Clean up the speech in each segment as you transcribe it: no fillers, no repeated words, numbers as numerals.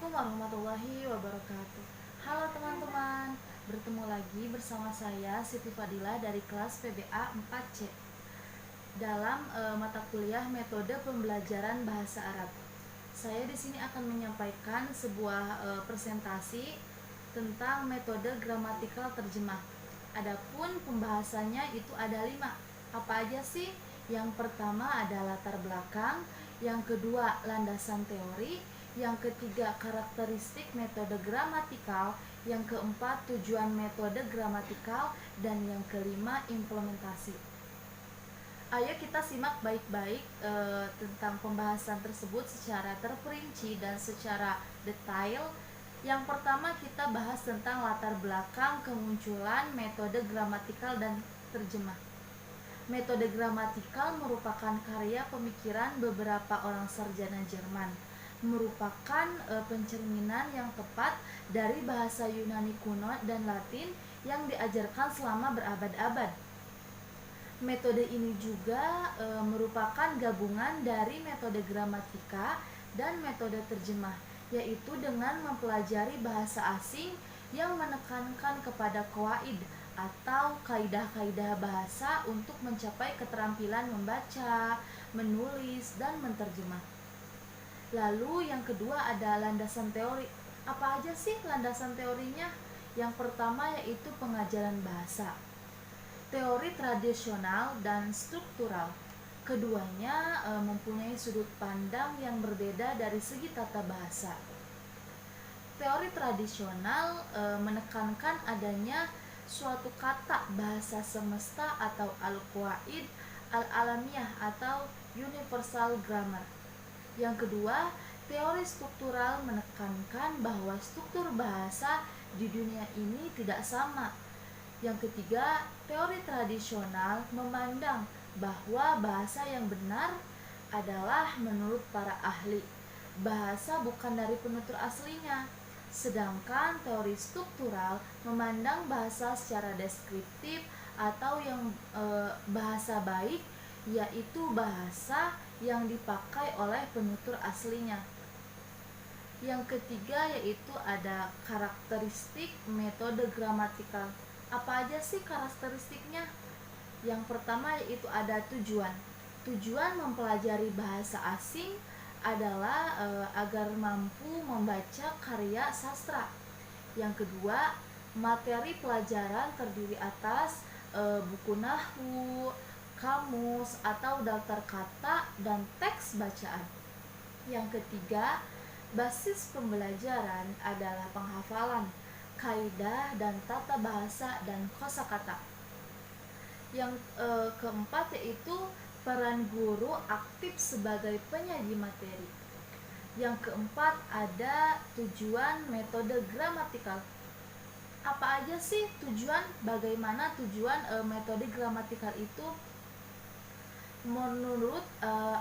Assalamualaikum warahmatullahi wabarakatuh. Halo teman-teman, bertemu lagi bersama saya Siti Fadila dari kelas PBA 4C dalam mata kuliah metode pembelajaran bahasa Arab. Saya di sini akan menyampaikan sebuah presentasi tentang metode gramatikal terjemah. Adapun pembahasannya itu ada 5. Apa aja sih? Yang pertama ada latar belakang, yang kedua landasan teori, yang ketiga karakteristik metode gramatikal, yang keempat tujuan metode gramatikal, dan yang kelima implementasi. Ayo kita simak baik-baik tentang pembahasan tersebut secara terperinci dan secara detail. Yang pertama kita bahas tentang latar belakang kemunculan metode gramatikal dan terjemah. Metode gramatikal merupakan karya pemikiran beberapa orang sarjana Jerman, merupakan pencerminan yang tepat dari bahasa Yunani kuno dan Latin yang diajarkan selama berabad-abad. Metode ini juga merupakan gabungan dari metode gramatika dan metode terjemah, yaitu dengan mempelajari bahasa asing yang menekankan kepada qawaid atau kaidah-kaidah bahasa untuk mencapai keterampilan membaca, menulis, dan menterjemah. Lalu yang kedua ada landasan teori. Apa aja sih landasan teorinya? Yang pertama yaitu pengajaran bahasa, teori tradisional dan struktural. Keduanya mempunyai sudut pandang yang berbeda dari segi tata bahasa. Teori tradisional menekankan adanya suatu kata bahasa semesta atau al-qawaid al-alamiyah atau universal grammar. Yang kedua, teori struktural menekankan bahwa struktur bahasa di dunia ini tidak sama. Yang ketiga, teori tradisional memandang bahwa bahasa yang benar adalah menurut para ahli. Bahasa bukan dari penutur aslinya. Sedangkan teori struktural memandang bahasa secara deskriptif atau yang bahasa baik, yaitu bahasa yang dipakai oleh penutur aslinya. Yang ketiga yaitu ada karakteristik metode gramatikal. Apa aja sih karakteristiknya? Yang pertama yaitu ada tujuan. Tujuan mempelajari bahasa asing adalah agar mampu membaca karya sastra. Yang kedua, materi pelajaran terdiri atas buku nahwu, kamus atau daftar kata dan teks bacaan. Yang ketiga, basis pembelajaran adalah penghafalan, kaidah dan tata bahasa dan kosakata. Yang keempat yaitu peran guru aktif sebagai penyaji materi. Yang keempat ada tujuan metode gramatikal. Apa aja sih tujuan? Bagaimana tujuan metode gramatikal itu? Menurut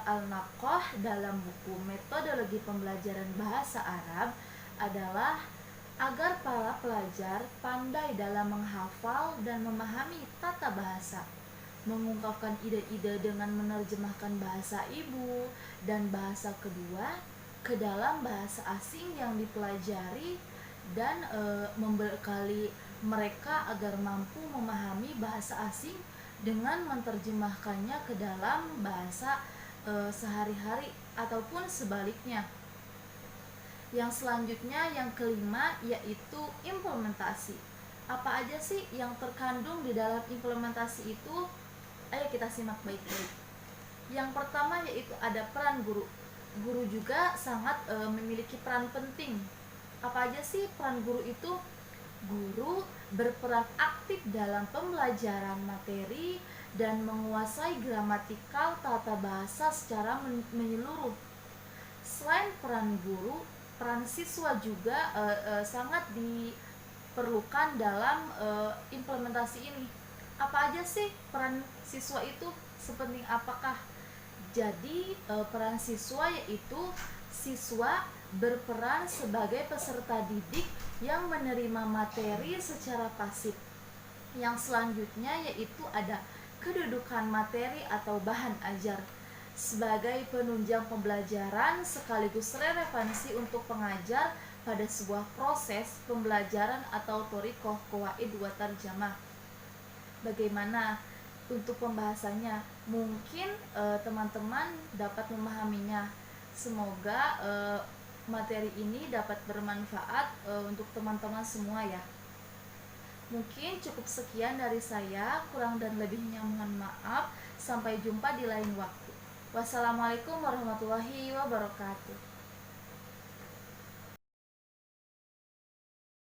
Al-Naqoh dalam buku Metodologi Pembelajaran Bahasa Arab adalah agar para pelajar pandai dalam menghafal dan memahami tata bahasa, mengungkapkan ide-ide dengan menerjemahkan bahasa ibu dan bahasa kedua ke dalam bahasa asing yang dipelajari dan membekali mereka agar mampu memahami bahasa asing dengan menerjemahkannya ke dalam bahasa sehari-hari ataupun sebaliknya. Yang selanjutnya yang kelima yaitu implementasi. Apa aja sih yang terkandung di dalam implementasi itu? Ayo kita simak baik-baik. Yang pertama yaitu ada peran guru. Guru juga sangat memiliki peran penting. Apa aja sih peran guru itu? Guru berperan aktif dalam pembelajaran materi dan menguasai gramatikal tata bahasa secara menyeluruh. Selain peran guru, peran siswa juga sangat diperlukan dalam implementasi ini. Apa aja sih peran siswa itu? Sepenting apakah? Jadi peran siswa yaitu siswa berperan sebagai peserta didik yang menerima materi secara pasif. Yang selanjutnya yaitu ada kedudukan materi atau bahan ajar. sebagai penunjang pembelajaran sekaligus relevansi untuk pengajar pada sebuah proses pembelajaran atau thoriqoh qawaid wa tarjamah. Bagaimana untuk pembahasannya? Mungkin teman-teman dapat memahaminya. Semoga materi ini dapat bermanfaat untuk teman-teman semua ya. Mungkin cukup sekian dari saya, kurang dan lebihnya mohon maaf. Sampai jumpa di lain waktu. Wassalamualaikum warahmatullahi wabarakatuh.